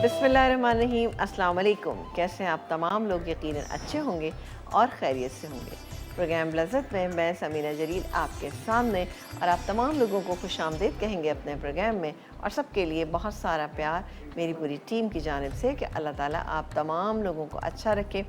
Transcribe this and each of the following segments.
बिस्मिल्लाहिर्रहमानिर्रहीम। अस्सलाम वालेकुम। कैसे हैं आप तमाम लोग? यकीनन अच्छे होंगे और खैरियत से होंगे। प्रोग्राम लज़्ज़त में मैं समीना जलील आपके सामने और आप तमाम लोगों को खुश आमदीद कहेंगे अपने प्रोग्राम में, और सबके लिए बहुत सारा प्यार मेरी पूरी टीम की जानिब से कि अल्लाह ताला आप तमाम लोगों को अच्छा रखे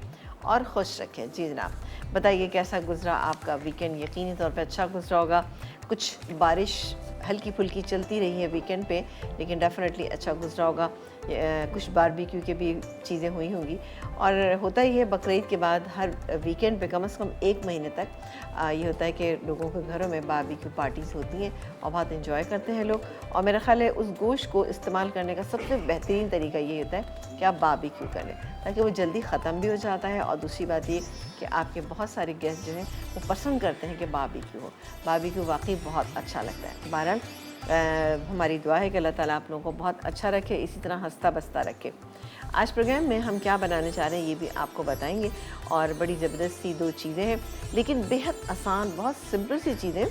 और खुश रखें। जी जनाब, बताइए कैसा गुज़रा आपका वीकेंड? यकीनी तौर पे अच्छा गुज़रा होगा। कुछ बारिश हल्की फुल्की चलती रही है वीकेंड पे, लेकिन डेफिनेटली अच्छा गुज़रा होगा। कुछ बारबेक्यू के भी चीज़ें हुई होंगी। और होता ही है बकरीद के बाद हर वीकेंड पे कम से कम 1 महीने तक ये होता है कि लोगों के घरों में बारबेक्यू पार्टीज़ होती हैं और बहुत इंजॉय करते हैं लोग। और मेरा ख़्याल है उस गोश्त को इस्तेमाल करने का सबसे बेहतरीन तरीका ये होता है कि आप बारबेक्यू कर लें, ताकि वो जल्दी ख़त्म भी हो जाता है। और दूसरी बात ये कि आपके बहुत सारे गेस्ट जो हैं वो पसंद करते हैं कि बारबेक्यू हो। बारबेक्यू वाकई बहुत अच्छा लगता है। बहरहाल हमारी दुआ है कि अल्लाह ताला आप लोगों को बहुत अच्छा रखे, इसी तरह हंसता बसता रखे। आज प्रोग्राम में हम क्या बनाने चाह रहे हैं ये भी आपको बताएंगे। और बड़ी ज़बरदस्त सी 2 चीज़ें हैं, लेकिन बेहद आसान, बहुत सिंपल सी चीज़ें।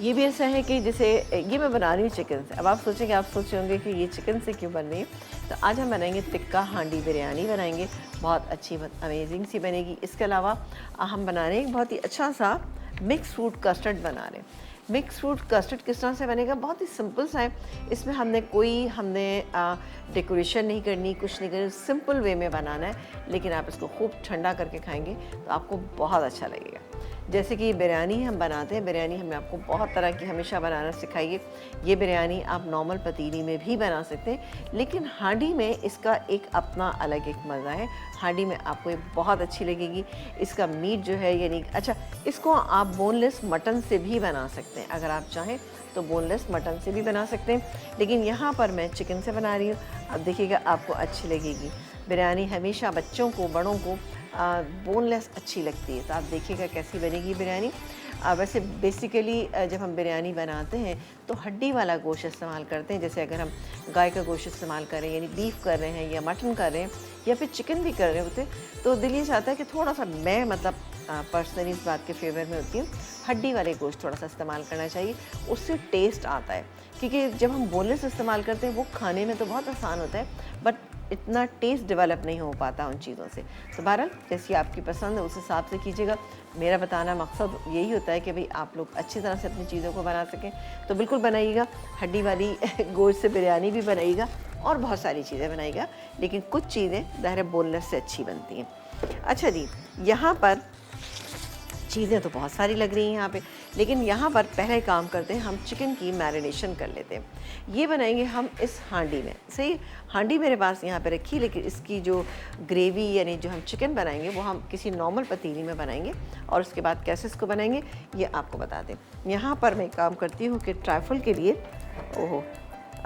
ये भी ऐसा है कि जैसे ये मैं बना रही हूँ चिकन से। अब आप सोचेंगे, आप सोचे होंगे कि ये चिकन से क्यों बन रही है। तो आज हम बनाएंगे टिक्का हांडी बिरयानी बनाएंगे, बहुत अच्छी, बहुत अमेजिंग सी बनेगी। इसके अलावा हम बना रहे हैं एक बहुत ही अच्छा सा मिक्स फ्रूट कस्टर्ड बना रहे हैं। मिक्स फ्रूट कस्टर्ड किस तरह से बनेगा? बहुत ही सिंपल सा है। इसमें हमने डेकोरेशन नहीं करनी, कुछ नहीं करनी, सिंपल वे में बनाना है। लेकिन आप इसको खूब ठंडा करके खाएंगे तो आपको बहुत अच्छा लगेगा। जैसे कि बिरयानी हम बनाते हैं, बिरयानी हमने आपको बहुत तरह की हमेशा बनाना सिखाई है। ये बिरयानी आप नॉर्मल पतीली में भी बना सकते हैं, लेकिन हांडी में इसका एक अपना अलग एक मज़ा है। हांडी में आपको ये बहुत अच्छी लगेगी। इसका मीट जो है, यानी अच्छा, इसको आप बोनलेस मटन से भी बना सकते हैं। अगर आप चाहें तो बोनलेस मटन से भी बना सकते हैं, लेकिन यहाँ पर मैं चिकन से बना रही हूँ। अब देखिएगा, आपको अच्छी लगेगी। बिरयानी हमेशा बच्चों को, बड़ों को बोनलेस अच्छी लगती है। तो आप देखिएगा कैसी बनेगी बिरयानी। वैसे बेसिकली जब हम बिरयानी बनाते हैं तो हड्डी वाला गोश्त इस्तेमाल करते हैं। जैसे अगर हम गाय का गोश्त इस्तेमाल कर रहे हैं, यानी बीफ कर रहे हैं या मटन कर रहे हैं या फिर चिकन भी कर रहे होते हैं, तो दिल ये चाहता है कि थोड़ा सा, मैं मतलब पर्सनली इस बात के फेवर में होती हूँ, हड्डी वाले गोश्त थोड़ा सा इस्तेमाल करना चाहिए, उससे टेस्ट आता है। क्योंकि जब हम बोनलेस इस्तेमाल करते हैं वो खाने में तो बहुत आसान होता है, बट इतना टेस्ट डेवलप नहीं हो पाता उन चीज़ों से। तो बहरहाल जैसी आपकी पसंद है उस हिसाब से कीजिएगा। मेरा बताना मकसद यही होता है कि भाई आप लोग अच्छी तरह से अपनी चीज़ों को बना सकें। तो बिल्कुल बनाइएगा, हड्डी वाली गोश्त से बिरयानी भी बनाइएगा और बहुत सारी चीज़ें बनाइएगा, लेकिन कुछ चीज़ें ज़ाहिर बोनलेस से अच्छी बनती हैं। अच्छा जी, यहाँ पर चीज़ें तो बहुत सारी लग रही हैं यहाँ पे, लेकिन यहाँ पर पहले काम करते हैं, हम चिकन की मैरिनेशन कर लेते हैं। ये बनाएंगे हम इस हांडी में। सही, हांडी मेरे पास यहाँ पे रखी, लेकिन इसकी जो ग्रेवी यानी जो हम चिकन बनाएंगे वो हम किसी नॉर्मल पतीली में बनाएंगे। और उसके बाद कैसे इसको बनाएंगे ये आपको बता दें। यहाँ पर मैं काम करती हूँ कि ट्राइफल के लिए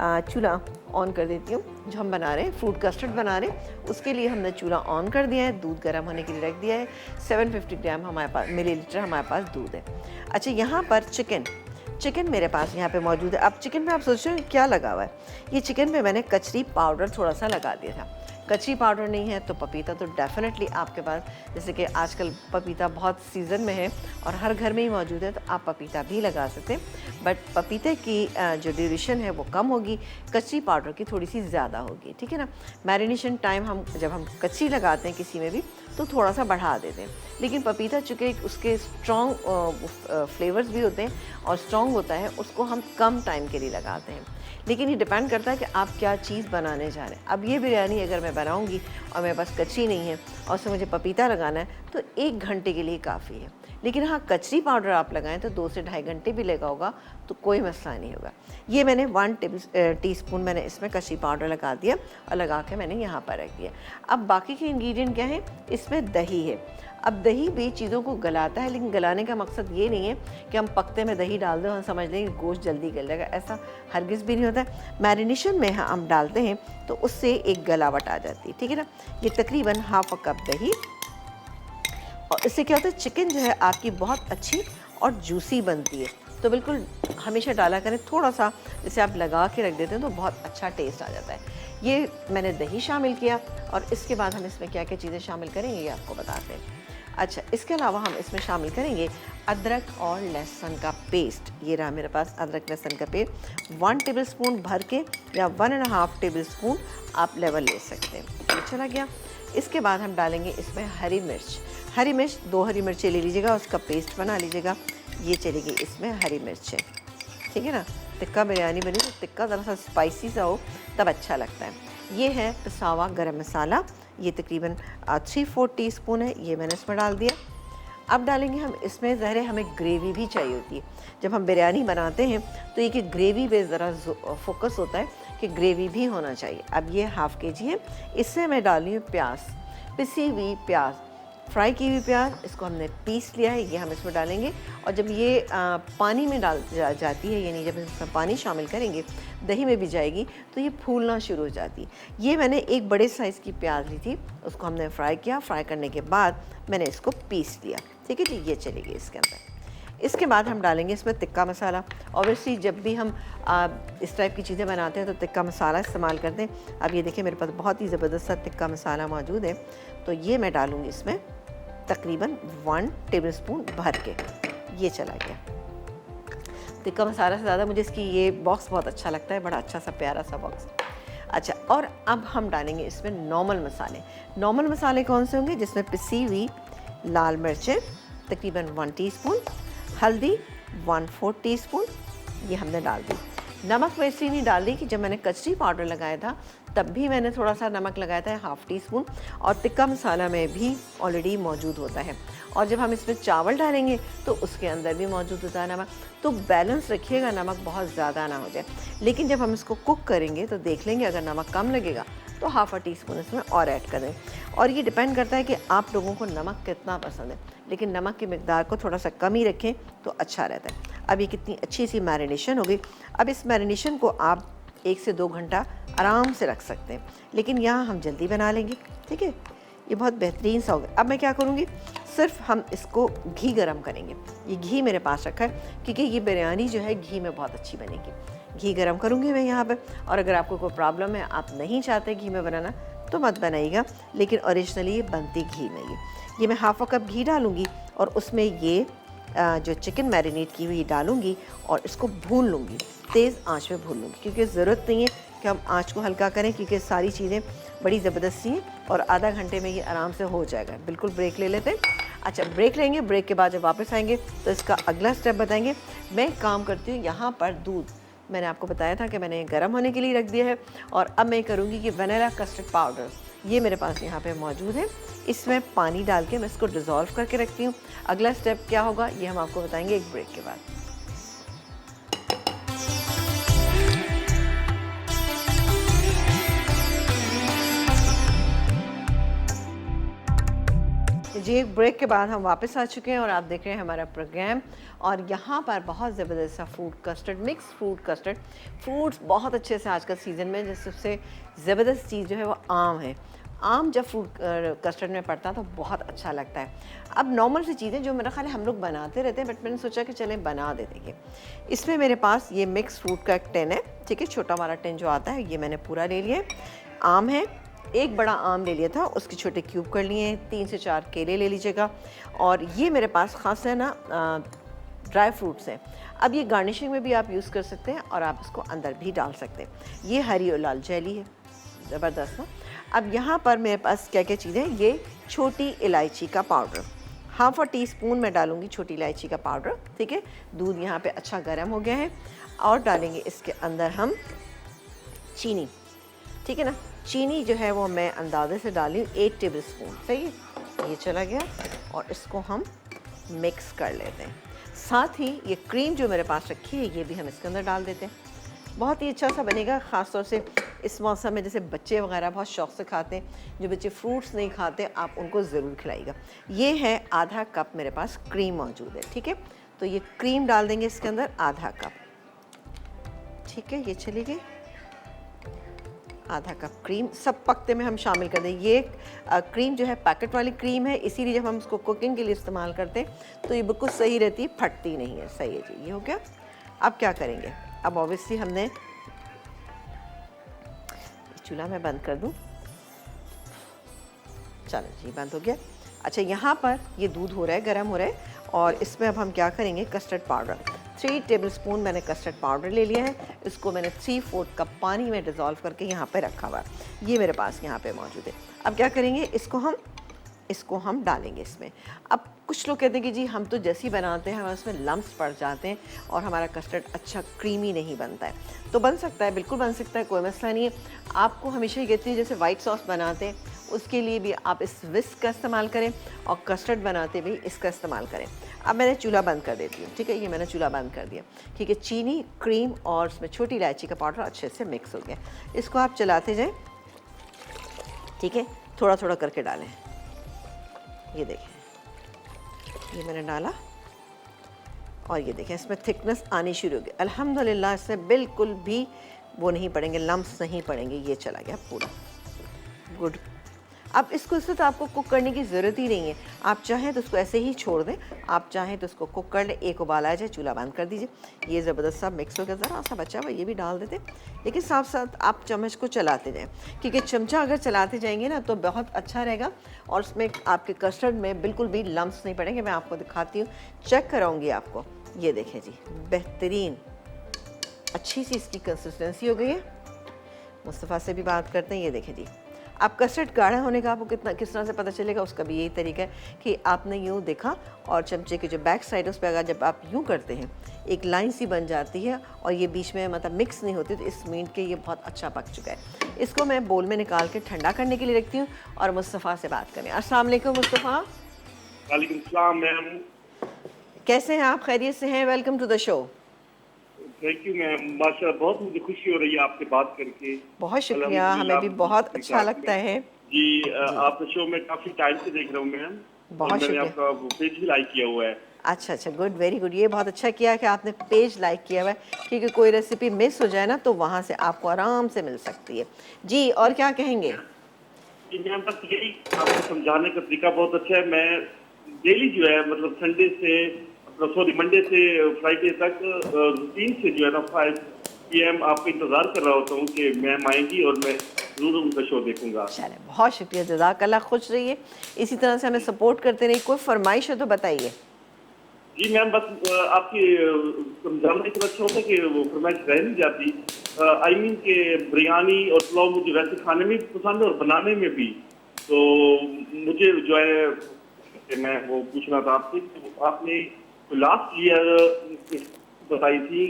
चूल्हा ऑन कर देती हूँ। जो हम बना रहे हैं, फ्रूट कस्टर्ड बना रहे हैं, उसके लिए हमने चूल्हा ऑन कर दिया है, दूध गर्म होने के लिए रख दिया है। 750 ग्राम हमारे पास, मिलीलीटर हमारे पास दूध है। अच्छा, यहाँ पर चिकन मेरे पास यहाँ पे मौजूद है। अब चिकन में आप सोच रहे हो क्या लगा हुआ है? ये चिकन पे मैंने कचरी पाउडर थोड़ा सा लगा दिया था। कचरी पाउडर नहीं है तो पपीता तो डेफिनेटली आपके पास, जैसे कि आजकल पपीता बहुत सीज़न में है और हर घर में ही मौजूद है, तो आप पपीता भी लगा सकते हैं। बट पपीते की जो ड्यूरेशन है वो कम होगी, कचरी पाउडर की थोड़ी सी ज़्यादा होगी, ठीक है ना। मैरिनेशन टाइम हम जब हम कचरी लगाते हैं किसी में भी तो थोड़ा सा बढ़ा देते हैं, लेकिन पपीता चूँकि उसके स्ट्रॉन्ग फ्लेवर्स भी होते हैं और स्ट्रॉन्ग होता है, उसको हम कम टाइम के लिए लगाते हैं। लेकिन ये डिपेंड करता है कि आप क्या चीज़ बनाने जा रहे हैं। अब ये बिरयानी अगर मैं बनाऊंगी और मेरे पास कचरी नहीं है और उसमें मुझे पपीता लगाना है तो 1 घंटे के लिए काफ़ी है। लेकिन हाँ, कचरी पाउडर आप लगाएं तो 2 से ढाई घंटे भी लगा होगा तो कोई मसला नहीं होगा। ये मैंने 1 टीस्पून मैंने इसमें कचरी पाउडर लगा दिया और लगा के मैंने यहाँ पर रख दिया। अब बाकी के इंग्रेडिएंट क्या हैं? इसमें दही है। अब दही भी चीज़ों को गलाता है, लेकिन गलाने का मकसद ये नहीं है कि हम पकते में दही डाल दें और समझ लें गोश्त जल्दी गल जाएगा, ऐसा हरगिज़ भी नहीं होता है। मैरिनेशन में हम डालते हैं तो उससे एक गलावट आ जाती है, ठीक है ना। ये तकरीबन ½ कप दही, और इससे क्या होता है, चिकन जो है आपकी बहुत अच्छी और जूसी बनती है। तो बिल्कुल हमेशा डाला करें थोड़ा सा, जैसे आप लगा के रख देते हैं तो बहुत अच्छा टेस्ट आ जाता है। ये मैंने दही शामिल किया और इसके बाद हम इसमें क्या क्या चीज़ें शामिल करेंगे ये आपको बताते हैं। अच्छा, इसके अलावा हम इसमें शामिल करेंगे अदरक और लहसुन का पेस्ट, ये रहा मेरे पास अदरक लहसुन का पेस्ट 1 टेबलस्पून भर के या 1.5 टेबलस्पून आप लेवल ले सकते हैं। ये चला गया। इसके बाद हम डालेंगे इसमें हरी मिर्च। हरी मिर्च 2 हरी मिर्चें ले लीजिएगा, उसका पेस्ट बना लीजिएगा। ये चलेगी इसमें हरी मिर्चें, ठीक है ना। टिक्का बिरयानी बनी तो टिक्का ज़रा सा स्पाइसी सा हो तब अच्छा लगता है। ये है पिसा हुआ गरम मसाला, ये तकरीबन 3-4 टीस्पून है, ये मैंने इसमें डाल दिया। अब डालेंगे हम इसमें, ज़हरे हमें ग्रेवी भी चाहिए होती है जब हम बिरयानी बनाते हैं, तो ये कि ग्रेवी पे ज़रा फोकस होता है कि ग्रेवी भी होना चाहिए। अब ये हाफ़ के जी है, इसमें मैं डाल रही हूँ प्याज, पिसी हुई प्याज, फ्राई की हुई प्याज, इसको हमने पीस लिया है, ये हम इसमें डालेंगे। और जब ये पानी में जाती है, यानी जब इसमें पानी शामिल करेंगे, दही में भी जाएगी, तो ये फूलना शुरू हो जाती है। ये मैंने एक बड़े साइज़ की प्याज ली थी, उसको हमने फ्राई किया, फ्राई करने के बाद मैंने इसको पीस लिया, ठीक है जी। ये चलेगी इसके अंदर। इसके बाद हम डालेंगे इसमें टिक्का मसाला। ऑब्वियसली जब भी हम इस टाइप की चीज़ें बनाते हैं तो टिक्का मसाला इस्तेमाल करते हैं। अब ये देखिए मेरे पास बहुत ही ज़बरदस्त सा टिक्का मसाला मौजूद है, तो ये मैं डालूँगी इसमें तकरीबन 1 टेबलस्पून भर के। ये चला गया। टिक्का मसाला से ज़्यादा मुझे इसकी ये बॉक्स बहुत अच्छा लगता है, बड़ा अच्छा सा प्यारा सा बॉक्स। अच्छा, और अब हम डालेंगे इसमें नॉर्मल मसाले। नॉर्मल मसाले कौन से होंगे? जिसमें पिसी हुई लाल मिर्चें तकरीबन 1 टीस्पून, हल्दी 1/4 टीस्पून, ये हमने डाल दी। नमक मैं इसलिए नहीं डाल दी कि जब मैंने कचरी पाउडर लगाया था तब भी मैंने थोड़ा सा नमक लगाया था, 1/2 टीस्पून, और टिक्का मसाला में भी ऑलरेडी मौजूद होता है। और जब हम इसमें चावल डालेंगे तो उसके अंदर भी मौजूद होता है नमक। तो बैलेंस रखिएगा, नमक बहुत ज़्यादा ना हो जाए। लेकिन जब हम इसको कुक करेंगे तो देख लेंगे, अगर नमक कम लगेगा तो 1/2 टीस्पून इसमें और ऐड कर दें। और ये डिपेंड करता है कि आप लोगों को नमक कितना पसंद है, लेकिन नमक की मिकदार को थोड़ा सा कम ही रखें तो अच्छा रहता है। अब ये कितनी अच्छी सी मैरिनेशन हो गई। अब इस मैरिनेशन को आप 1 से 2 घंटा आराम से रख सकते हैं, लेकिन यहाँ हम जल्दी बना लेंगे, ठीक है। ये बहुत बेहतरीन सा हो गया। अब मैं क्या करूँगी, सिर्फ हम इसको घी गरम करेंगे। ये घी मेरे पास रखा है क्योंकि ये बिरयानी जो है घी में बहुत अच्छी बनेगी। घी गरम करूँगी मैं यहाँ पर। और अगर आपको कोई प्रॉब्लम है, आप नहीं चाहते घी में बनाना, तो मत बनाइएगा, लेकिन ओरिजिनली ये बनती घी में ये मैं 1/2 कप घी डालूँगी और उसमें ये जो चिकन मैरिनेट की हुई डालूँगी और इसको भून लूँगी, तेज़ आंच में भून लूँगी, क्योंकि ज़रूरत नहीं है कि हम आंच को हल्का करें, क्योंकि सारी चीज़ें बड़ी ज़बरदस्ती हैं और आधा घंटे में ये आराम से हो जाएगा। बिल्कुल ब्रेक ले लेते हैं। अच्छा, ब्रेक लेंगे, ब्रेक के बाद जब वापस आएंगे तो इसका अगला स्टेप बताएंगे। मैं काम करती हूँ यहाँ पर दूध, मैंने आपको बताया था कि मैंने गर्म होने के लिए रख दिया है, और अब मैं करूँगी कि वनीला कस्टर्ड पाउडर, ये मेरे पास यहाँ पे मौजूद है, इसमें पानी डाल के मैं इसको डिज़ोल्व करके रखती हूँ। अगला स्टेप क्या होगा ये हम आपको बताएंगे एक ब्रेक के बाद। जी, एक ब्रेक के बाद हम वापस आ चुके हैं और आप देख रहे हैं हमारा प्रोग्राम। और यहाँ पर बहुत ज़बरदस्त सा fruit custard, mix fruit custard, fruits बहुत अच्छे से आज का सीज़न में जो सबसे ज़बरदस्त चीज़ जो है वो आम है। आम जब फ्रूट कस्टर्ड में पड़ता है तो बहुत अच्छा लगता है। अब नॉर्मल सी चीज़ें जो मेरा ख्याल है हम लोग बनाते रहते हैं, बट मैंने सोचा कि चलें बना देते हैं। इसमें मेरे पास ये मिक्स फ्रूट का एक टिन है, ठीक है, छोटा वाला टिन जो आता है, ये मैंने पूरा ले लिया है। आम है, एक बड़ा आम ले लिया था, उसके छोटे क्यूब कर लिए हैं। 3 से 4 केले ले लीजिएगा। और ये मेरे पास ख़ास है ना ड्राई फ्रूट्स हैं। अब ये गार्निशिंग में भी आप यूज़ कर सकते हैं और आप इसको अंदर भी डाल सकते हैं। ये हरी और लाल जेली है, ज़बरदस्त ना। अब यहाँ पर मेरे पास क्या क्या चीज़ें हैं, ये छोटी इलायची का पाउडर, 1/2 टीस्पून मैं डालूँगी छोटी इलायची का पाउडर, ठीक है। दूध यहाँ पे अच्छा गर्म हो गया है और डालेंगे इसके अंदर हम चीनी, ठीक है ना। चीनी जो है वो मैं अंदाजे से डाली 1 टेबल स्पून, सही है। ये चला गया और इसको हम मिक्स कर लेते हैं। साथ ही ये क्रीम जो मेरे पास रखी है ये भी हम इसके अंदर डाल देते हैं। बहुत ही अच्छा सा बनेगा, ख़ास तौर से इस मौसम में, जैसे बच्चे वगैरह बहुत शौक़ से खाते हैं। जो बच्चे फ्रूट्स नहीं खाते आप उनको ज़रूर खिलाइएगा। ये है आधा कप मेरे पास क्रीम मौजूद है, ठीक है। तो ये क्रीम डाल देंगे इसके अंदर, आधा कप, ठीक है। ये चली गई आधा कप क्रीम, सब पकते में हम शामिल कर दें। ये क्रीम जो है पैकेट वाली क्रीम है, इसीलिए जब हम इसको कुकिंग के लिए इस्तेमाल करते हैं तो ये बिल्कुल सही रहती है, फटती नहीं है। सही है जी, ये हो गया। अब क्या करेंगे, अब ऑब्वियसली हमने चूल्हा में बंद कर दूं, चलो जी बंद हो गया। अच्छा, यहाँ पर ये दूध हो रहा है, गर्म हो रहा है, और इसमें अब हम क्या करेंगे, कस्टर्ड पाउडर 3 टेबलस्पून मैंने कस्टर्ड पाउडर ले लिया है। इसको मैंने 3/4 कप पानी में डिज़ोल्व करके यहाँ पे रखा हुआ है। ये मेरे पास यहाँ पे मौजूद है। अब क्या करेंगे, इसको हम डालेंगे इसमें। अब कुछ लोग कहते हैं कि जी हम तो जैसे ही बनाते हैं हमें उसमें लम्प्स पड़ जाते हैं और हमारा कस्टर्ड अच्छा क्रीमी नहीं बनता है। तो बन सकता है, बिल्कुल बन सकता है, कोई मसला नहीं है। आपको हमेशा ही कहती है जैसे वाइट सॉस बनाते हैं उसके लिए भी आप इस विस्क का इस्तेमाल करें और कस्टर्ड बनाते भी इसका इस्तेमाल करें। अब मैंने चूल्हा बंद कर देती हूँ, ठीक है, ये मैंने चूल्हा बंद कर दिया। ठीक है, चीनी, क्रीम और उसमें छोटी इलायची का पाउडर अच्छे से मिक्स हो गया। इसको आप चलाते जाएँ, ठीक है, थोड़ा थोड़ा करके डालें। ये देखें, ये मैंने डाला और ये देखें इसमें थिकनेस आनी शुरू हो गई। अल्हम्दुलिल्लाह इसमें बिल्कुल भी वो नहीं पड़ेंगे, लम्प्स नहीं पड़ेंगे। ये चला गया पूरा, गुड। अब इसको इससे तो आपको कुक करने की ज़रूरत ही नहीं है। आप चाहें तो उसको ऐसे ही छोड़ दें, आप चाहें तो उसको कुक कर लें। एक उबाल आ जाए, चूल्हा बंद कर दीजिए। ये ज़बरदस्त सा मिक्स हो गया, ज़रा सा बचा हुआ ये भी डाल देते, लेकिन साथ साथ आप चम्मच को चलाते जाएं, क्योंकि चमचा अगर चलाते जाएंगे ना तो बहुत अच्छा रहेगा और उसमें आपके कस्टर्ड में बिल्कुल भी लम्प्स नहीं पड़ेंगे। मैं आपको दिखाती हूँ, चेक कराऊँगी आपको। ये देखें जी, बेहतरीन अच्छी सी इसकी कंसिस्टेंसी हो गई है। मुस्तफ़ा से भी बात करते हैं। ये देखें जी, आप कस्टर्ड गाढ़ा होने का आपको किस तरह से पता चलेगा, उसका भी यही तरीका है कि आपने यूँ देखा और चमचे की जो बैक साइड है उस पर अगर जब आप यूँ करते हैं एक लाइन सी बन जाती है और ये बीच में मतलब मिक्स नहीं होती, तो इस मीन के ये बहुत अच्छा पक चुका है। इसको मैं बोल में निकाल के ठंडा करने के लिए रखती हूँ और मुस्तफ़ा से बात करें। अस्सलाम वालेकुम मुस्तफ़ा। वालेकुम सलाम मैम, कैसे हैं आप, खैरियत से हैं? Welcome to the show. Thank you ma'am, माशाल्लाह बहुत मुझे खुशी हो रही है आपसे बात करके। बहुत शुक्रिया, हमें भी बहुत अच्छा लगता है जी। आपके शो में काफी टाइम से देख रहा हूँ मैम, बहुत मैंने शुक्रिया। आपका पेज भी लाइक किया हुआ है। अच्छा अच्छा, गुड, वेरी गुड। ये बहुत अच्छा किया कि आपने पेज लाइक किया हुआ है, क्योंकि कोई रेसिपी मिस हो जाए ना तो वहाँ से आपको आराम से मिल सकती है। जी, और क्या कहेंगे? जी मैम, बस यही आपको समझाने का तरीका बहुत अच्छा है। मैं डेली जो है मतलब संडे से सॉरी मंडे से फ्राइडे तक रूटीन से जो है ना 5 PM आपका इंतजार कर रहा होता हूँ कि मैम आएंगी और मैं जरूर उनका शो देखूंगा। चलें, बहुत शुक्रिया, जज़ाकल्लाह, खुश रहिए, इसी तरह से हमें सपोर्ट करते रहिए। कोई फरमाइश हो तो बताइए। जी मैम, बस आपकी समझाना इतना अच्छा होता है कि वो फरमाइश रह नहीं जाती। आई मीन के बिरयानी और पुलाव मुझे वैसे खाने में भी पसंद है और बनाने में भी। तो मुझे जो है कि मैं वो पूछना था आपसे कि आपने लास्ट ईयर बताई थी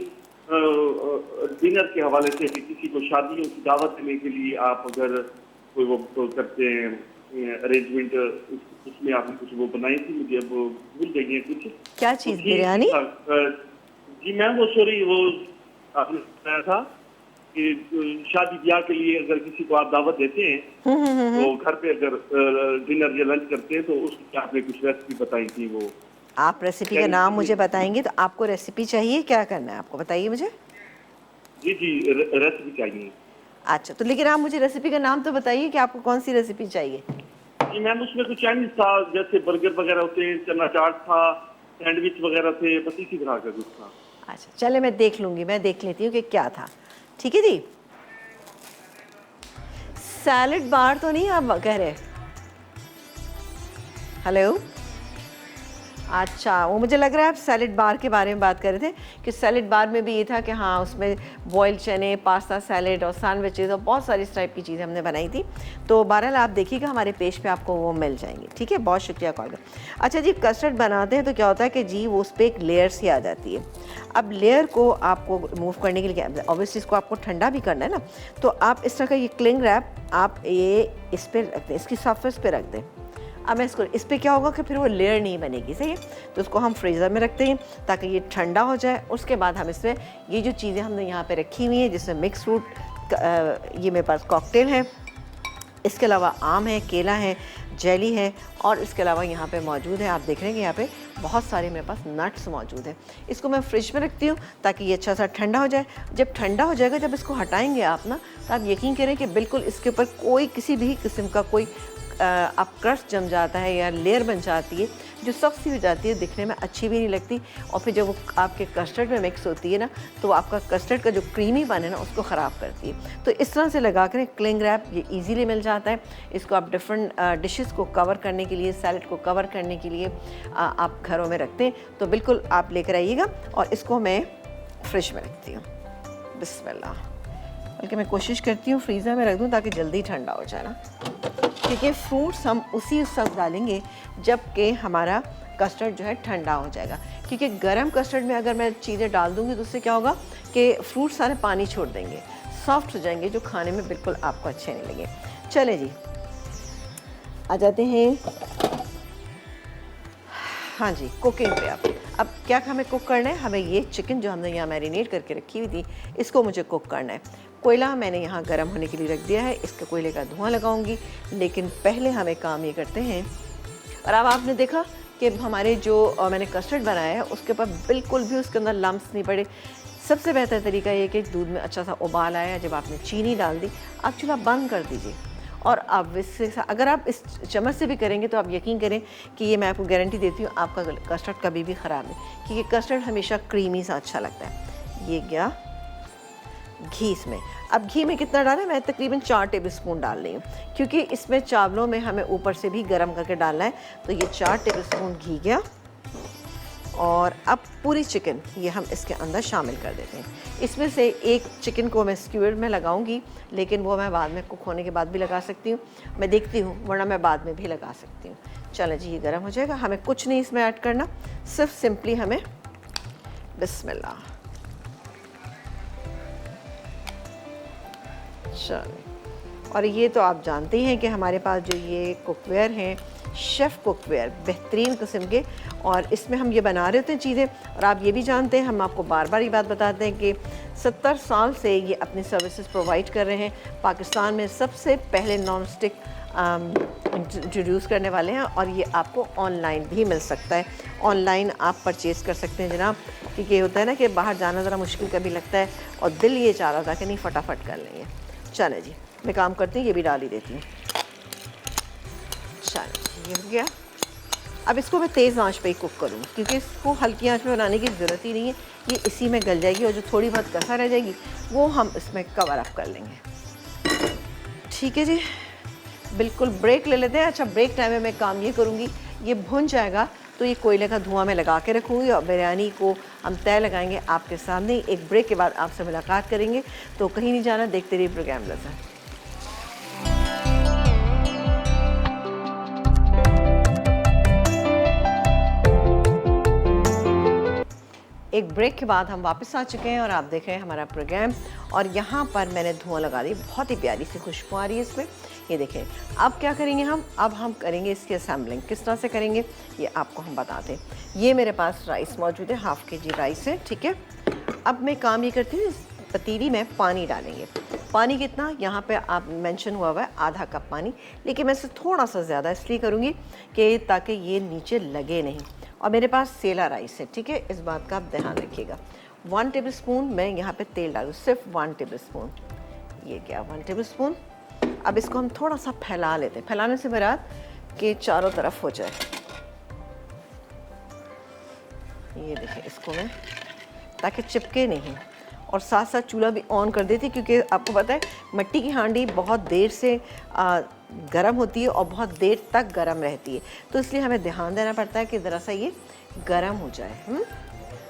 डिनर के हवाले से कि किसी को शादियों की दावत देने के लिए आप अगर कोई वो करते हैं अरेंजमेंट, उसमें आपने कुछ वो बनाई थी, मुझे अब भूल गई है कुछ। क्या चीज़? बिरयानी? जी मैम, वो सॉरी वो आपने बताया था कि शादी ब्याह के लिए अगर किसी को आप दावत देते हैं तो घर पे अगर डिनर या लंच करते हैं तो उसकी आपने कुछ रेसिपी बताई थी। वो आप रेसिपी का नाम मुझे बताएंगे तो आपको रेसिपी चाहिए, क्या करना है आपको बताइए मुझे। जी जी, रेसिपी चाहिए। अच्छा, तो लेकिन आप मुझे रेसिपी का नाम तो बताइए कि आपको कौन सी रेसिपी चाहिए। जी मैम, उसमें कुछ चाइनीज था, जैसे बर्गर वगैरह होते हैं, चना चाट था, सैंडविच वगैरह थे, बस इसी तरह का कुछ था। अच्छा, चले मैं देख लूँगी, मैं देख लेती हूँ कि क्या था। ठीक है जी। सैलड बार तो नहीं आप कह रहे? हेलो, अच्छा, वो मुझे लग रहा है आप सैलड बार के बारे में बात कर रहे थे कि सैलड बार में भी ये था कि हाँ उसमें बॉइल्ड चने, पास्ता सैलड और सैंडविचेस और बहुत सारी इस टाइप की चीज़ें हमने बनाई थी। तो बहरहाल आप देखिएगा हमारे पेज पे आपको वो मिल जाएंगी। ठीक है, बहुत शुक्रिया कॉल का। अच्छा जी, कस्टर्ड बनाते हैं तो क्या होता है कि जी वो उस पर एक लेयर सी आ जाती है। अब लेयर को आपको रिमूव करने के लिए ऑब्वियसली इसको आपको ठंडा भी करना है ना, तो आप इस तरह का ये क्लिंग रैप आप ये इस पर रख दें, इसकी सरफेस पे रख दें। अब मैं इसको इस पर क्या होगा कि फिर वो लेयर नहीं बनेगी, सही है। तो उसको हम फ्रीज़र में रखते हैं ताकि ये ठंडा हो जाए। उसके बाद हम इसमें ये जो चीज़ें हमने यहाँ पे रखी हुई हैं जिसमें मिक्स फ्रूट, ये मेरे पास कॉकटेल है, इसके अलावा आम है, केला है, जेली है और इसके अलावा यहाँ पे मौजूद है, आप देख रहे हैं कि यहाँ पे बहुत सारे मेरे पास नट्स मौजूद हैं। इसको मैं फ्रिज में रखती हूँ ताकि ये अच्छा सा ठंडा हो जाए। जब ठंडा हो जाएगा, जब इसको हटाएंगे आप ना, तो आप यकीन करें कि बिल्कुल इसके ऊपर कोई किसी भी किस्म का कोई आप क्रस्ट जम जाता है या लेयर बन जाती है जो सख्त सी हो जाती है, दिखने में अच्छी भी नहीं लगती, और फिर जब वो आपके कस्टर्ड में मिक्स होती है ना तो आपका कस्टर्ड का जो क्रीमी बन है ना उसको ख़राब करती है। तो इस तरह से लगा कर क्लिंग रैप ये इजीली मिल जाता है। इसको आप डिफरेंट डिशेस को कवर करने के लिए, सैलड को कवर करने के लिए आप घरों में रखते हैं, तो बिल्कुल आप लेकर आइएगा। और इसको मैं फ्रिज में रखती हूँ, बिस्मिल्लाह। बल्कि मैं कोशिश करती हूँ फ्रीज़र में रख दूँ ताकि जल्दी ठंडा हो जाए ना, क्योंकि फ्रूट्स हम उसी वक्त डालेंगे जबकि हमारा कस्टर्ड जो है ठंडा हो जाएगा। क्योंकि गरम कस्टर्ड में अगर मैं चीज़ें डाल दूँगी तो उससे क्या होगा कि फ्रूट सारे पानी छोड़ देंगे, सॉफ्ट हो जाएंगे, जो खाने में बिल्कुल आपको अच्छे नहीं लगेंगे। चले जी, आ जाते हैं हाँ जी कुकिंग पे। अब क्या हमें कुक करना है, हमें ये चिकन जो हमने यहाँ मैरिनेट करके रखी हुई थी इसको मुझे कुक करना है। कोयला मैंने यहाँ गर्म होने के लिए रख दिया है, इसके कोयले का धुआं लगाऊंगी, लेकिन पहले हमें काम ये करते हैं। और अब आपने देखा कि हमारे जो मैंने कस्टर्ड बनाया है उसके ऊपर बिल्कुल भी उसके अंदर लम्स नहीं पड़े। सबसे बेहतर तरीका ये कि दूध में अच्छा सा उबाल आया, जब आपने चीनी डाल दी आप चूल्हा बंद कर दीजिए। और अब इससे अगर आप इस चम्मच से भी करेंगे तो आप यकीन करें कि ये मैं आपको गारंटी देती हूँ आपका कस्टर्ड कभी भी ख़राब नहीं, क्योंकि कस्टर्ड हमेशा क्रीमी सा अच्छा लगता है। ये गया घी इसमें। अब घी में कितना डालें, मैं तकरीबन 4 टेबलस्पून डाल रही हूँ, क्योंकि इसमें चावलों में हमें ऊपर से भी गर्म करके डालना है। तो ये 4 टेबलस्पून घी गया। और अब पूरी चिकन ये हम इसके अंदर शामिल कर देते हैं। इसमें से एक चिकन को मैं स्क्यूअर में लगाऊंगी, लेकिन वो मैं बाद में कुक होने के बाद भी लगा सकती हूँ, मैं देखती हूँ, वरना मैं बाद में भी लगा सकती हूँ। चलो जी, ये गर्म हो जाएगा, हमें कुछ नहीं इसमें ऐड करना, सिर्फ सिंपली हमें बिस्मिल्लाह। चलो, और ये तो आप जानते ही हैं कि हमारे पास जो ये कुकवेयर हैं, शेफ़ कुकवेयर बेहतरीन किस्म के, और इसमें हम ये बना रहे होते हैं चीज़ें। और आप ये भी जानते हैं, हम आपको बार बार ये बात बताते हैं कि 70 साल से ये अपनी सर्विसेज प्रोवाइड कर रहे हैं। पाकिस्तान में सबसे पहले नॉन स्टिक इंट्रोड्यूस करने वाले हैं, और ये आपको ऑनलाइन भी मिल सकता है। ऑनलाइन आप परचेज़ कर सकते हैं जनाब, क्योंकि ये होता है ना कि बाहर जाना ज़रा मुश्किल कभी लगता है, और दिल ये चाह रहा था कि नहीं फटाफट कर लेंगे। चले जी, मैं काम करती हूँ, ये भी डाल ही देती हूँ। चलो, ये हो गया। अब इसको मैं तेज़ आंच पे ही कुक करूँ, क्योंकि इसको हल्की आंच पे बनाने की ज़रूरत ही नहीं है, ये इसी में गल जाएगी, और जो थोड़ी बहुत कसर रह जाएगी वो हम इसमें कवर अप कर लेंगे। ठीक है जी, बिल्कुल ब्रेक ले लेते हैं। अच्छा, ब्रेक टाइम में मैं काम ये करूँगी, ये भुन जाएगा तो ये कोयले का धुआं मैं लगा के रखूँगी, और बिरयानी को हम तय लगाएंगे आपके सामने। एक ब्रेक के बाद आपसे मुलाकात करेंगे, तो कहीं नहीं जाना, देखते रहिए प्रोग्राम लज़्ज़त। एक ब्रेक के बाद हम वापस आ चुके हैं, और आप देख रहे हैं हमारा प्रोग्राम। और यहाँ पर मैंने धुआं लगा दी, बहुत ही प्यारी सी खुशबू आ रही है इसमें। ये देखें, अब क्या करेंगे हम, अब हम करेंगे इसकी असेंबलिंग। किस तरह से करेंगे ये आपको हम बताते हैं। ये मेरे पास राइस मौजूद है, हाफ़ kg राइस है, ठीक है। अब मैं काम ये करती हूँ, पतीली में पानी डालेंगे। पानी कितना, यहाँ पे आप मेंशन हुआ हुआ है आधा कप पानी, लेकिन मैं इससे थोड़ा सा ज़्यादा इसलिए करूँगी कि ताकि ये नीचे लगे नहीं। और मेरे पास सेला राइस है, ठीक है, इस बात का आप ध्यान रखिएगा। 1 टेबलस्पून मैं यहाँ पे तेल डालूँ, सिर्फ 1 टेबलस्पून। ये क्या, 1 टेबलस्पून। अब इसको हम थोड़ा सा फैला लेते हैं, फैलाने से मुराद कि चारों तरफ हो जाए। ये देखें, इसको मैं ताकि चिपके नहीं, और साथ साथ चूल्हा भी ऑन कर देती, क्योंकि आपको पता है मिट्टी की हांडी बहुत देर से गर्म होती है और बहुत देर तक गर्म रहती है, तो इसलिए हमें ध्यान देना पड़ता है कि ज़रा सा ये गर्म हो जाए।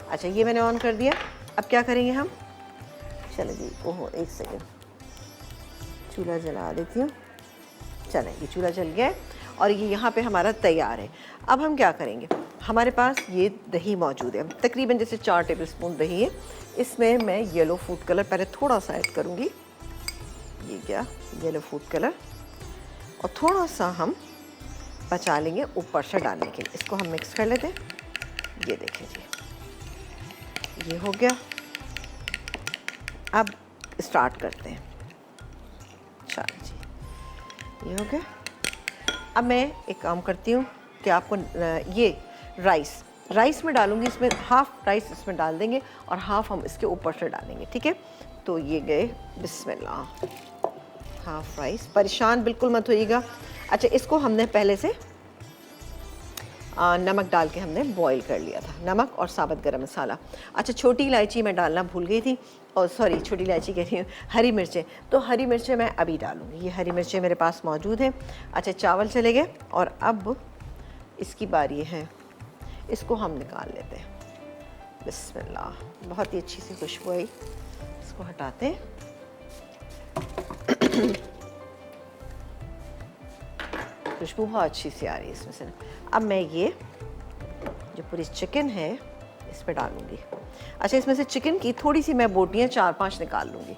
अच्छा, ये मैंने ऑन कर दिया। अब क्या करेंगे हम, चलो जी, ओहो 1 सेकेंड, चूल्हा जला देती हूँ। चलें, ये चूल्हा जल गया है, और ये यहाँ पे हमारा तैयार है। अब हम क्या करेंगे, हमारे पास ये दही मौजूद है, तकरीबन जैसे 4 टेबलस्पून दही है। इसमें मैं येलो फूड कलर पहले थोड़ा सा ऐड करूँगी। ये क्या, येलो फूड कलर, और थोड़ा सा हम बचा लेंगे ऊपर से डालने के लिए। इसको हम मिक्स कर लेते हैं। ये देखें जी, ये हो गया। अब स्टार्ट करते हैं। चलो जी, ये हो गया। अब मैं एक काम करती हूँ कि आपको ये राइस में डालूंगी, इसमें हाफ़ राइस इसमें डाल देंगे और हाफ़ हम इसके ऊपर से डालेंगे, ठीक है। तो ये गए, बिस्मिल्लाह, हाफ़ राइस। परेशान बिल्कुल मत होइएगा, अच्छा, इसको हमने पहले से नमक डाल के हमने बॉईल कर लिया था, नमक और साबुत गरम मसाला। अच्छा, छोटी इलायची मैं डालना भूल गई थी, और सॉरी छोटी इलायची कह रही हूँ, हरी मिर्चें। तो हरी मिर्चें मैं अभी डालूँगी, ये हरी मिर्चें मेरे पास मौजूद हैं। अच्छा, चावल चले गए और अब इसकी बारी है, इसको हम निकाल लेते हैं। बिस्मिल्लाह, बहुत ही अच्छी सी खुशबू आई, इसको हटाते हैं। खुशबू बहुत अच्छी सी आ रही है इसमें से। अब मैं ये जो पूरी चिकन है इस पर डालूँगी। अच्छा, इसमें से चिकन की थोड़ी सी मैं बोटियाँ 4-5 निकाल लूँगी,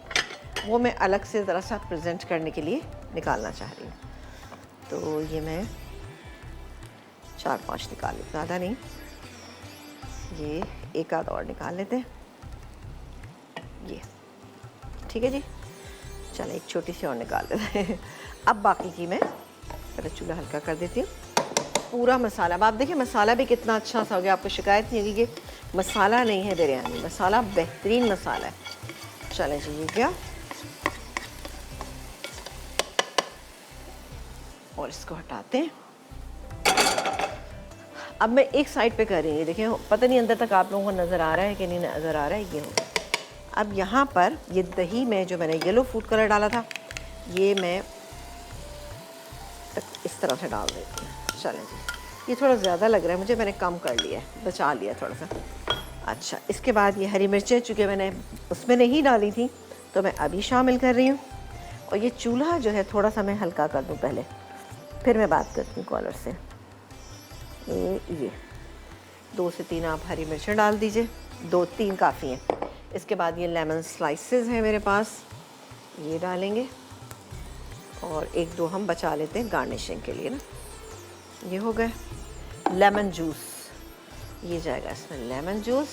वो मैं अलग से ज़रा सा प्रेजेंट करने के लिए निकालना चाह रही हूँ। तो ये मैं 4-5 निकाल लूँ, ज़्यादा नहीं, ये एक आध और निकाल लेते हैं। ये ठीक है जी, चलो एक छोटी सी और निकाल लेते हैं। अब बाकी की मैं पहले चूल्हा हल्का कर देती हूँ। पूरा मसाला, अब आप देखिए मसाला भी कितना अच्छा सा हो गया, आपको शिकायत नहीं होगी कि मसाला नहीं है बिरयानी, मसाला बेहतरीन मसाला है। चलें जी, ये गया और इसको हटाते हैं। अब मैं एक साइड पे कर रही हूँ, देखिए पता नहीं अंदर तक आप लोगों को नज़र आ रहा है कि नहीं नज़र आ रहा है, ये हो। अब यहाँ पर ये दही में जो मैंने येलो फूड कलर डाला था, ये मैं इस तरह से डाल देती हूँ। चलें जी, ये थोड़ा ज़्यादा लग रहा है मुझे, मैंने कम कर लिया है, बचा लिया थोड़ा सा। अच्छा, इसके बाद ये हरी मिर्चें चूँकि मैंने उसमें नहीं डाली थी तो मैं अभी शामिल कर रही हूँ। और ये चूल्हा जो है थोड़ा सा मैं हल्का कर दूँ पहले, फिर मैं बात करती हूँ कॉलर से। ये 2 से 3 आप हरी मिर्चें डाल दीजिए, 2-3 काफ़ी हैं। इसके बाद ये लेमन स्लाइसेस हैं मेरे पास, ये डालेंगे, और 1-2 हम बचा लेते हैं गार्निशिंग के लिए ना। ये हो गए लेमन जूस, ये जाएगा इसमें लेमन जूस।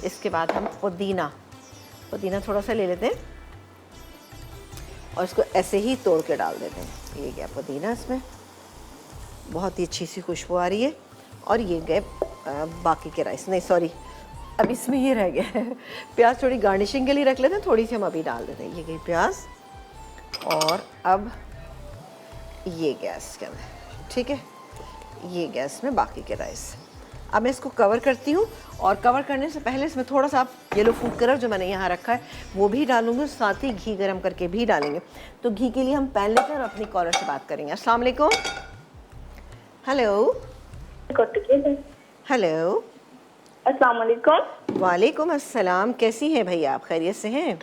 इसके बाद हम पुदीना थोड़ा सा ले लेते हैं और इसको ऐसे ही तोड़ के डाल देते हैं। ये गया पुदीना, इसमें बहुत ही अच्छी सी खुशबू आ रही है। और ये गए बाकी के राइस, नहीं सॉरी, अब इसमें ये रह गया है प्याज, थोड़ी गार्निशिंग के लिए रख लेते हैं, थोड़ी सी हम अभी डाल देते हैं। ये गई प्याज, और अब ये गैस के अंदर, ठीक है, ये गैस में बाकी के राइस। अब मैं इसको कवर करती हूँ, और कवर करने से पहले इसमें थोड़ा सा आप येलो फूड कलर जो मैंने यहाँ रखा है वो भी डालूंगी, साथ ही घी गरम करके भी डालेंगे। तो घी के लिए हम पैन लेकर अपनी कॉलर से बात करेंगे। अस्सलाम वालेकुम। हेलो हेलो, अस्सलाम वालेकुम। वालेकुम अस्सलाम, कैसी हैं भैया आप, खैरियत से हैं?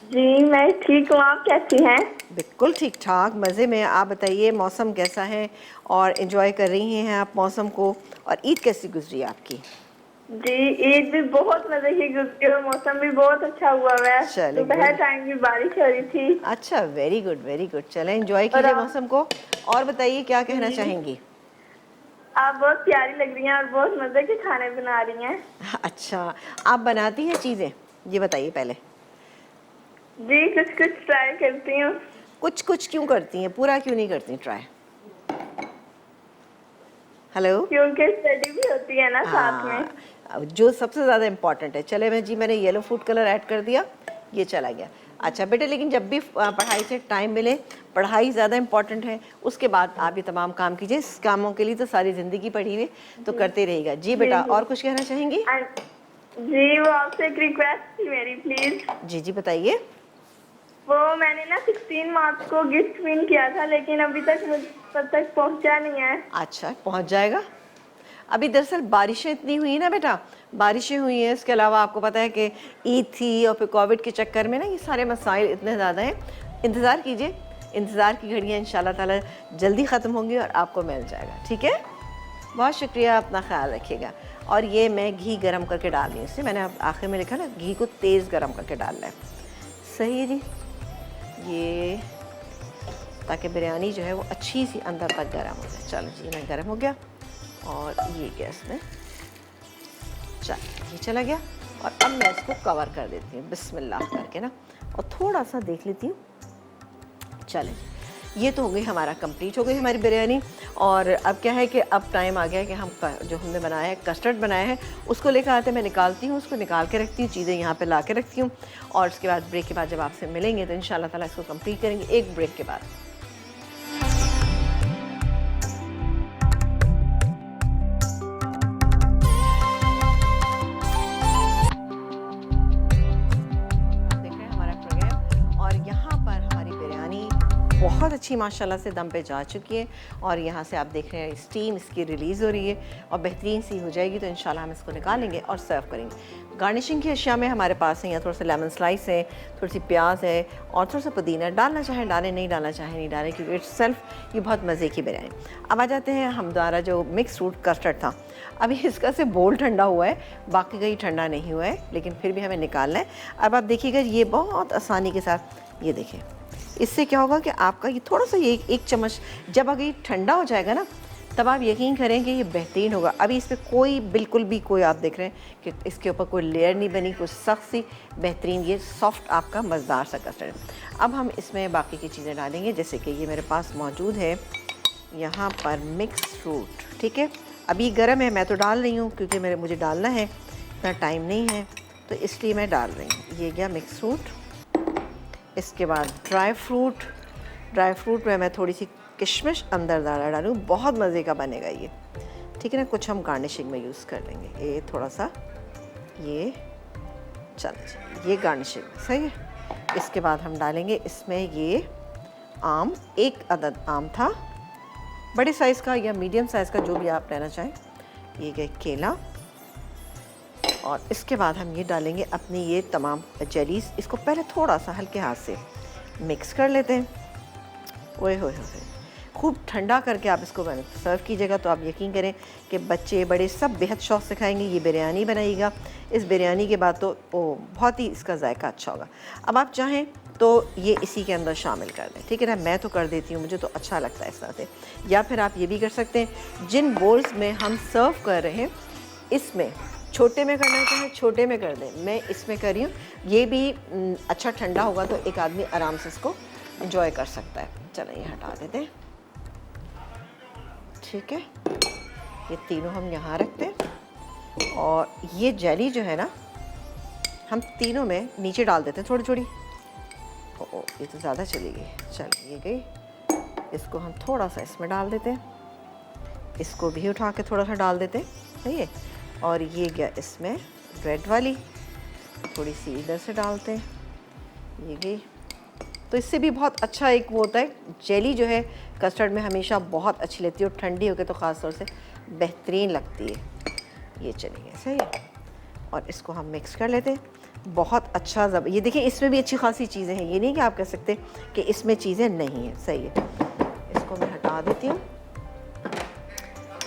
जी मैं ठीक हूँ, आप कैसी हैं? बिल्कुल ठीक ठाक, मज़े में। आप बताइए मौसम कैसा है और एंजॉय कर रही हैं आप मौसम को, और ईद कैसी गुजरी आपकी? जी ईद भी बहुत मजे की गुजरी और मौसम भी बहुत अच्छा हुआ है। चलिए, दोपहर टाइम भी बारिश हो रही थी। अच्छा, वेरी गुड वेरी गुड। चलें एंजॉय कीजिए मौसम को। और बताइए क्या कहना चाहेंगी? आप बहुत प्यारी लग रही हैं और बहुत मजे के खाने बना रही हैं। अच्छा, आप बनाती हैं चीज़ें, ये बताइए पहले। जी कुछ कुछ ट्राई करती हूँ। कुछ कुछ क्यों करती हैं, पूरा क्यों नहीं करती ट्राई? हेलो, क्योंकि स्टडी भी होती है ना साथ में। अब जो सबसे ज़्यादा इम्पॉर्टेंट है। चले मैं जी, मैंने येलो फूड कलर ऐड कर दिया, ये चला गया। अच्छा बेटे, लेकिन जब भी पढ़ाई से टाइम मिले, पढ़ाई ज़्यादा इम्पॉर्टेंट है, उसके बाद आप ये तमाम काम कीजिए। इस कामों के लिए तो सारी ज़िंदगी पढ़ी हुई, तो करते रहेगा। जी बेटा, और कुछ कहना चाहेंगी? जी वो आपसे एक रिक्वेस्ट थी मेरी, प्लीज। जी जी बताइए। वो मैंने ना 16 मार्च को गिफ्ट विन किया था, लेकिन अभी तक मुझ तक पहुंचा नहीं है। अच्छा, पहुंच जाएगा। अभी दरअसल बारिशें इतनी हुई ना बेटा, बारिशें हुई हैं, इसके अलावा आपको पता है कि ईद थी और फिर कोविड के चक्कर में ना ये सारे मसाइल इतने ज़्यादा हैं। इंतज़ार कीजिए, इंतज़ार की घड़ियाँ इंशाल्लाह ताला जल्दी ख़त्म होंगी और आपको मिल जाएगा। ठीक है, बहुत शुक्रिया, अपना ख्याल रखिएगा। और ये मैं घी गरम करके डाल रही हूँ, इससे मैंने आखिर में लिखा ना घी को तेज़ गरम करके डालना है। सही है जी, ये ताकि बिरयानी जो है वो अच्छी सी अंदर तक गर्म हो जाए। चलो जी, मैं गर्म हो गया और ये गैस में ये चला गया। और अब मैं इसको कवर कर देती हूँ बिस्मिल्लाह करके ना, और थोड़ा सा देख लेती हूँ। चलें, ये तो हो गई, हमारा कंप्लीट हो गई हमारी बिरयानी। और अब क्या है कि अब टाइम आ गया है कि हम जो हमने बनाया है, कस्टर्ड बनाया है, उसको लेकर आते, मैं निकालती हूँ, उसको निकाल के रखती हूँ, चीज़ें यहाँ पे ला के रखती हूँ। और उसके बाद ब्रेक के बाद जब आपसे मिलेंगे तो इंशाल्लाह ताला इसको कंप्लीट करेंगे, एक ब्रेक के बाद। बहुत अच्छी माशाल्लाह से दम पे जा चुकी है और यहाँ से आप देख रहे हैं स्टीम इसकी रिलीज़ हो रही है और बेहतरीन सी हो जाएगी। तो इंशाल्लाह हम इसको निकालेंगे और सर्व करेंगे। गार्निशिंग की अशिया में हमारे पास है यहाँ थोड़ा सा लेमन स्लाइस है, थोड़ी सी प्याज है और थोड़ा सा पुदीना। डालना चाहें डालें, नहीं डालना चाहें नहीं डालें, क्योंकि इट्स सेल्फ ये बहुत मज़े की बिरयानी। अब आ जाते हैं हम द्वारा जो मिक्स फ्रूट कस्टर्ड था, अभी इसका से बोल ठंडा हुआ है, बाकी का ही ठंडा नहीं हुआ है, लेकिन फिर भी हमें निकालना है। अब आप देखिएगा ये बहुत आसानी के साथ, ये देखें, इससे क्या होगा कि आपका ये थोड़ा सा ये एक चम्मच जब अगर ये ठंडा हो जाएगा ना, तब आप यकीन करें कि ये बेहतरीन होगा। अभी इस पर कोई बिल्कुल भी कोई आप देख रहे हैं कि इसके ऊपर कोई लेयर नहीं बनी, कुछ सख्त सी बेहतरीन ये सॉफ्ट आपका मज़ेदार सा कस्टर्ड। अब हम इसमें बाकी की चीज़ें डालेंगे, जैसे कि ये मेरे पास मौजूद है यहाँ पर मिक्स फ्रूट, ठीक है। अभी गर्म है, मैं तो डाल रही हूँ क्योंकि मुझे डालना है, इतना टाइम नहीं है तो इसलिए मैं डाल रही हूँ। ये गया मिक्स फ्रूट। इसके बाद ड्राई फ्रूट में मैं थोड़ी सी किशमिश अंदर डालूँ, बहुत मज़े का बनेगा ये, ठीक है ना। कुछ हम गार्निशिंग में यूज़ कर लेंगे, ये थोड़ा सा ये चलो ये गार्निशिंग सही है। इसके बाद हम डालेंगे इसमें ये आम, एक अदद आम था, बड़े साइज़ का या मीडियम साइज़ का जो भी आप लेना चाहें। ये गए केला और इसके बाद हम ये डालेंगे अपनी ये तमाम जेलीज़। इसको पहले थोड़ा सा हल्के हाथ से मिक्स कर लेते हैं। ओए होए होए, खूब ठंडा करके आप इसको सर्व कीजिएगा तो आप यकीन करें कि बच्चे बड़े सब बेहद शौक़ से खाएंगे। ये बिरयानी बनाइएगा, इस बिरयानी के बाद तो बहुत ही इसका जायका अच्छा होगा। अब आप चाहें तो ये इसी के अंदर शामिल कर दें, ठीक है ना। मैं तो कर देती हूँ, मुझे तो अच्छा लगता है इस तरह से। या फिर आप ये भी कर सकते हैं, जिन बोल्स में हम सर्व कर रहे हैं इसमें छोटे में करना चाहें छोटे में कर दें, मैं इसमें कर रही हूँ। ये भी अच्छा ठंडा होगा तो एक आदमी आराम से इसको एंजॉय कर सकता है। चलो ये हटा देते हैं, ठीक है। ये तीनों हम यहाँ रखते हैं और ये जेली जो है ना हम तीनों में नीचे डाल देते हैं थोड़ी थोड़ी। ओ ये तो ज़्यादा चली गई, चल ये गई। इसको हम थोड़ा सा इसमें डाल देते हैं, इसको भी उठा के थोड़ा सा डाल देते हैं, सही है। और ये गया इसमें रेड वाली, थोड़ी सी इधर से डालते हैं, ये गई। तो इससे भी बहुत अच्छा एक वो होता है, जेली जो है कस्टर्ड में हमेशा बहुत अच्छी लगती है और ठंडी होकर तो ख़ास तौर से बेहतरीन लगती है। ये चलिए सही है और इसको हम मिक्स कर लेते हैं। बहुत अच्छा ये देखिए इसमें भी अच्छी खासी चीज़ें हैं, ये नहीं कि आप कह सकते कि इसमें चीज़ें नहीं हैं, सही है। इसको मैं हटा देती हूँ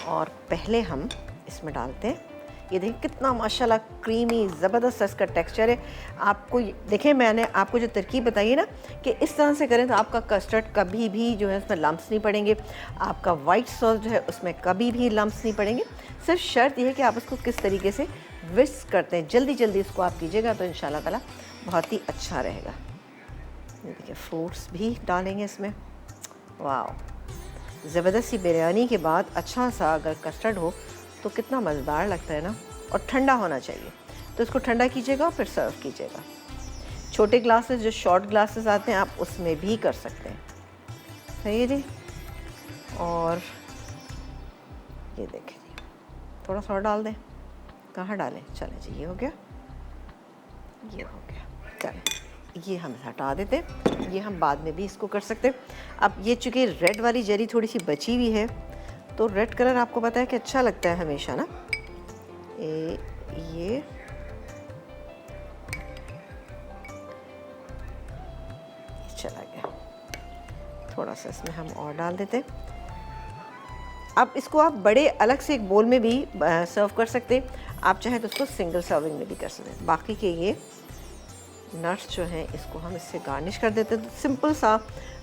और पहले हम इसमें डालते हैं। ये देखिए कितना माशाल्लाह क्रीमी ज़बरदस्त इसका टेक्सचर है। आपको देखें, मैंने आपको जो तरकीब बताई है ना कि इस तरह से करें तो आपका कस्टर्ड कभी भी जो है उसमें लम्स नहीं पड़ेंगे, आपका वाइट सॉस जो है उसमें कभी भी लम्स नहीं पड़ेंगे। सिर्फ शर्त यह है कि आप इसको किस तरीके से विस्क करते हैं, जल्दी जल्दी इसको आप कीजिएगा तो इंशाल्लाह ताला बहुत ही अच्छा रहेगा। ये देखिए फ्रूट्स भी डालेंगे इसमें। वाह, ज़बरदस्त सी बिरयानी के बाद अच्छा सा अगर कस्टर्ड हो तो कितना मज़ेदार लगता है ना। और ठंडा होना चाहिए, तो इसको ठंडा कीजिएगा और फिर सर्व कीजिएगा। छोटे ग्लासेस जो शॉर्ट ग्लासेस आते हैं आप उसमें भी कर सकते हैं, सही है जी। और ये देखें जी, थोड़ा सा और डाल दें, कहाँ डालें, चलें जी, ये हो गया, ये हो गया। चलें ये हम हटा देते हैं, ये हम बाद में भी इसको कर सकते हैं। अब ये चूँकि रेड वाली जरी थोड़ी सी बची हुई है तो रेड कलर आपको पता है कि अच्छा लगता है हमेशा ना। ये चला गया, थोड़ा सा इसमें हम और डाल देते हैं। अब इसको आप बड़े अलग से एक बोल में भी सर्व कर सकते हैं, आप चाहें तो उसको सिंगल सर्विंग में भी कर सकते हैं। बाकी के ये नट्स जो हैं इसको हम इससे गार्निश कर देते हैं। तो सिंपल सा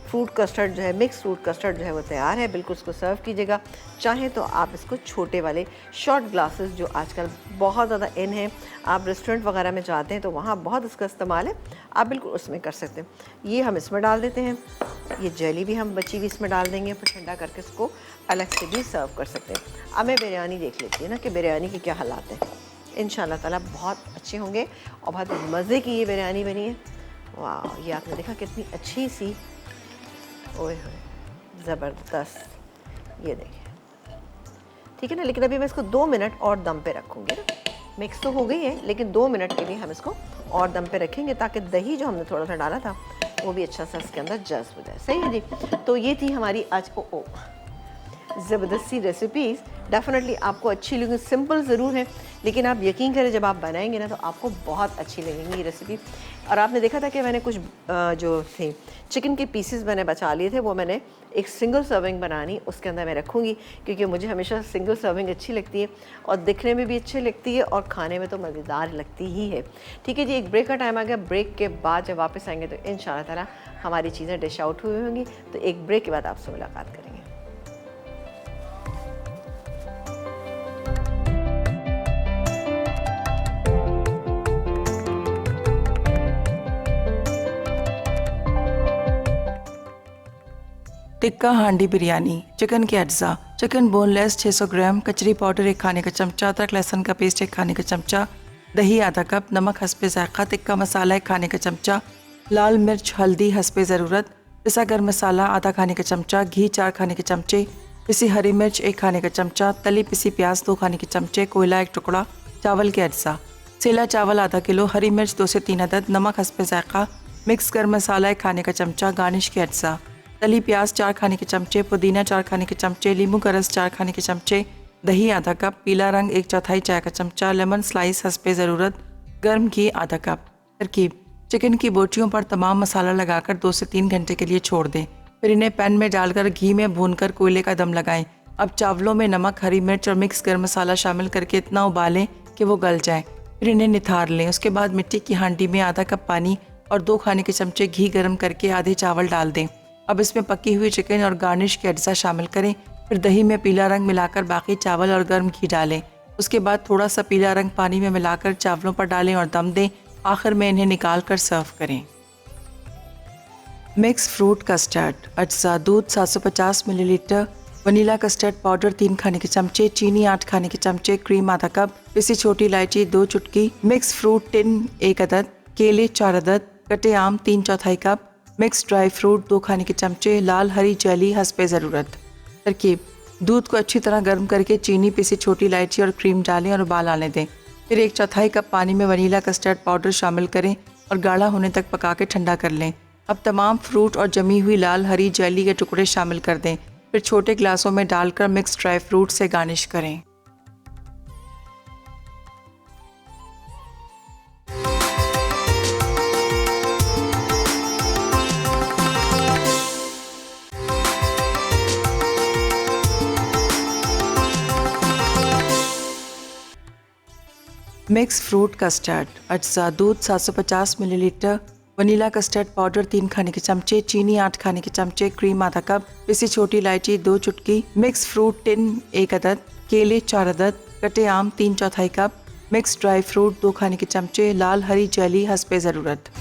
फ्रूट कस्टर्ड जो है, मिक्स फ्रूट कस्टर्ड जो है वो तैयार है। बिल्कुल इसको सर्व कीजिएगा। चाहें तो आप इसको छोटे वाले शॉर्ट ग्लासेस जो आजकल बहुत ज़्यादा इन है, आप रेस्टोरेंट वगैरह में जाते हैं तो वहाँ बहुत इसका इस्तेमाल है, आप बिल्कुल उसमें कर सकते हैं। ये हम इसमें डाल देते हैं, ये जेली भी हम बची हुई इसमें डाल देंगे, फिर ठंडा करके इसको अलग से भी सर्व कर सकते हैं। अब मैं बिरयानी देख लेती हूँ ना कि बिरयानी के क्या हालात हैं। इंशाल्लाह ताला बहुत अच्छे होंगे और बहुत मज़े की ये बिरयानी बनी है। वाह, ये आपने देखा कितनी अच्छी सी, ओए होए ज़बरदस्त। ये देखिए, ठीक है ना। लेकिन अभी मैं इसको 2 मिनट और दम पे रखूँगी ना। मिक्स तो हो गई है लेकिन 2 मिनट के लिए हम इसको और दम पे रखेंगे ताकि दही जो हमने थोड़ा सा डाला था वो भी अच्छा सा इसके अंदर जज्ब हो जाए। सही है जी। तो ये थी हमारी आज ज़बरदस्ती रेसिपीज़। डेफिनेटली आपको अच्छी लगेगी, सिंपल ज़रूर है लेकिन आप यकीन करें जब आप बनाएंगे ना तो आपको बहुत अच्छी लगेंगी ये रेसिपी। और आपने देखा था कि मैंने कुछ जो थे चिकन के पीसेस मैंने बचा लिए थे, वो मैंने एक सिंगल सर्विंग बनानी उसके अंदर मैं रखूँगी, क्योंकि मुझे हमेशा सिंगल सर्विंग अच्छी लगती है और दिखने में भी अच्छी लगती है और खाने में तो मज़ेदार लगती ही है। ठीक है जी, एक ब्रेक का टाइम आ गया। ब्रेक के बाद जब वापस आएंगे तो इंशाअल्लाह ताला हमारी चीज़ें डिश आउट हुई होंगी। तो एक ब्रेक के बाद आपसे मुलाकात करेंगे। टिक्का हांडी बिरयानी। चिकन के अज्जा: चिकन बोनलेस 600 ग्राम, कचरी पाउडर 1 खाने का चमचा, अदरक लहसुन का पेस्ट 1 खाने का चमचा, दही आधा कप, नमक हस्बे ज़ायक़ा, टिक्का मसाला 1 खाने का चमचा, लाल मिर्च हल्दी हस्बे ज़रूरत, पिसा गर्म मसाला आधा खाने का चमचा, घी 4 खाने के चमचे, पिसी हरी मिर्च 1 खाने का चमचा, तली पिसी प्याज 2 खाने के चमचे, कोयला 1 टुकड़ा। चावल के अज्जा: सेला चावल आधा किलो, हरी मिर्च 2 से 3 अदद, नमक हस्बे ज़ायक़ा, मिक्स गर्म मसाला 1 खाने का चमचा, गार्निश के अज्जा: तली प्याज 4 खाने के चमचे, पुदीना 4 खाने के चमचे, नींबू का रस 4 खाने के चमचे, दही आधा कप, पीला रंग 1/4 चाय का चमचा, लेमन स्लाइस हस्बे ज़रूरत, गर्म घी आधा कप। तरकीब: चिकन की बोटियों पर तमाम मसाला लगाकर 2 से 3 घंटे के लिए छोड़ दें। फिर इन्हें पैन में डालकर घी में भूनकर कोयले का दम लगाएं। अब चावलों में नमक, हरी मिर्च और मिक्स गर्म मसाला शामिल करके इतना उबालें कि वो गल जाएं। फिर इन्हें निथार लें। उसके बाद मिट्टी की हांडी में आधा कप पानी और 2 खाने के चमचे घी गर्म करके आधे चावल डाल दें। अब इसमें पकी हुई चिकन और गार्निश के अज्जा शामिल करें। फिर दही में पीला रंग मिलाकर बाकी चावल और गर्म घी डालें। उसके बाद थोड़ा सा पीला रंग पानी में मिलाकर चावलों पर डालें और दम दें। आखिर में इन्हें निकाल कर सर्व करें। मिक्स फ्रूट कस्टर्ड अज्जा: दूध 750 मिलीलीटर, वनीला कस्टर्ड पाउडर 3 खाने के चमचे, चीनी 8 खाने के चमचे, क्रीम आधा कप, पिसी छोटी इलायची 2 चुटकी, मिक्स फ्रूट टिन 1 अदद, केले 4 अदद, कटे आम 3/4 कप, मिक्स ड्राई फ्रूट 2 खाने के चमचे, लाल हरी जेली हस्बे ज़रूरत। तरकीब: दूध को अच्छी तरह गर्म करके चीनी, पिसी छोटी इलायची और क्रीम डालें और उबाल आने दें। फिर 1/4 कप पानी में वनीला कस्टर्ड पाउडर शामिल करें और गाढ़ा होने तक पका के ठंडा कर लें। अब तमाम फ्रूट और जमी हुई लाल हरी जेली के टुकड़े शामिल कर दें। फिर छोटे गिलासों में डालकर मिक्स ड्राई फ्रूट से गार्निश करें। मिक्स फ्रूट कस्टर्ड अज्जा: दूध 750 मिलीलीटर, वनीला कस्टर्ड पाउडर 3 खाने के चमचे, चीनी 8 खाने के चमचे, क्रीम आधा कप, पिसी छोटी इलायची 2 चुटकी, मिक्स फ्रूट टिन 1 अदद, केले 4 अदद, कटे आम 3/4 कप, मिक्स ड्राई फ्रूट 2 खाने के चमचे, लाल हरी जेली हस्बे ज़रूरत।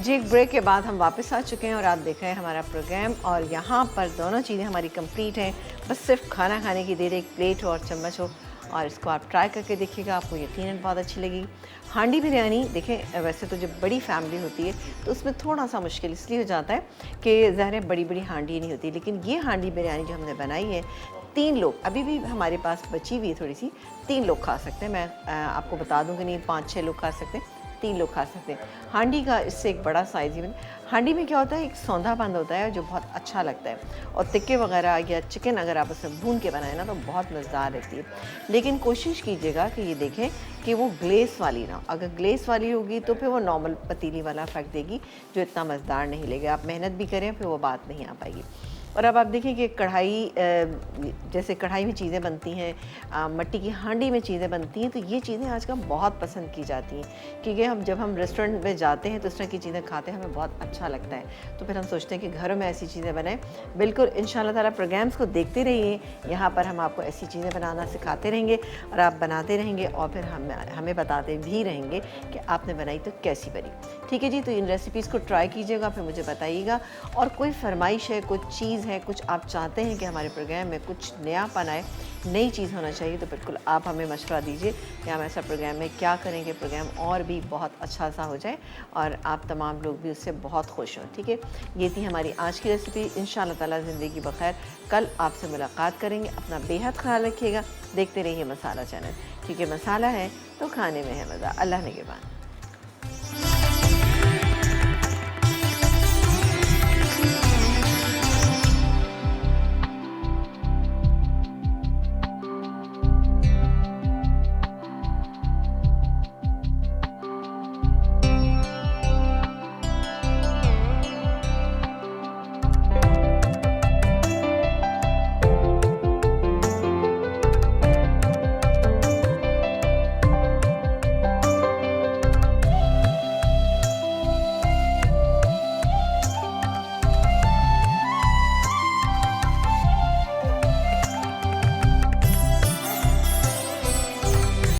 जी, एक ब्रेक के बाद हम वापस आ चुके हैं और आप देख रहे हैं हमारा प्रोग्राम और यहाँ पर दोनों चीज़ें हमारी कंप्लीट हैं। बस सिर्फ खाना खाने की देर, एक प्लेट हो और चम्मच हो और इसको आप ट्राई करके देखिएगा, आपको यकीनन बहुत अच्छी लगी। हांडी बिरयानी देखें, वैसे तो जब बड़ी फैमिली होती है तो उसमें थोड़ा सा मुश्किल इसलिए हो जाता है कि ज़ाहिर बड़ी बड़ी हांडी नहीं होती, लेकिन ये हांडी बिरयानी जो हमने बनाई है 3 लोग, अभी भी हमारे पास बची हुई है थोड़ी सी, 3 लोग खा सकते हैं। मैं आपको बता दूँ कि नहीं 5-6 लोग खा सकते हैं, 3 लोग खा सकते हैं। हांडी का इससे एक बड़ा साइज़ ही हांडी में क्या होता है, एक सौंधापन होता है जो बहुत अच्छा लगता है और टिक्के वगैरह या चिकन अगर आप उसे भून के बनाए ना तो बहुत मज़ेदार रहती है। लेकिन कोशिश कीजिएगा कि ये देखें कि वो ग्लेस वाली ना, अगर ग्लेस वाली होगी तो फिर वो नॉर्मल पतीली वाला इफेक्ट देगी जो इतना मज़ेदार नहीं लगेगा। आप मेहनत भी करें फिर वो बात नहीं आ पाएगी। और अब आप देखिए कि कढ़ाई जैसे कढ़ाई में चीज़ें बनती हैं, मिट्टी की हांडी में चीज़ें बनती हैं, तो ये चीज़ें आजकल बहुत पसंद की जाती हैं क्योंकि जब हम रेस्टोरेंट में जाते हैं तो इस तरह की चीज़ें खाते हैं, हमें बहुत अच्छा लगता है। तो फिर हम सोचते हैं कि घरों में ऐसी चीज़ें बनाएं। बिल्कुल इंशाल्लाह ताला प्रोग्राम्स को देखते रहिए, यहाँ पर हम आपको ऐसी चीज़ें बनाना सिखाते रहेंगे और आप बनाते रहेंगे और फिर हमें बताते भी रहेंगे कि आपने बनाई तो कैसी बनी। ठीक है जी, तो इन रेसिपीज़ को ट्राई कीजिएगा, फिर मुझे बताइएगा। और कोई फरमाइश है, कुछ चीज़ है, कुछ आप चाहते हैं कि हमारे प्रोग्राम में कुछ नयापन आए, नई चीज़ होना चाहिए, तो बिल्कुल आप हमें मशवरा दीजिए कि हम ऐसा प्रोग्राम में क्या करेंगे, प्रोग्राम और भी बहुत अच्छा सा हो जाए और आप तमाम लोग भी उससे बहुत खुश हों। ठीक है, ये थी हमारी आज की रेसिपी। इंशाअल्लाह ताला ज़िंदगी बखैर, कल आपसे मुलाकात करेंगे। अपना बेहद ख्याल रखिएगा, देखते रहिए मसाला चैनल, क्योंकि मसाला है तो खाने में है मज़ा। अल्लाह निगहबान।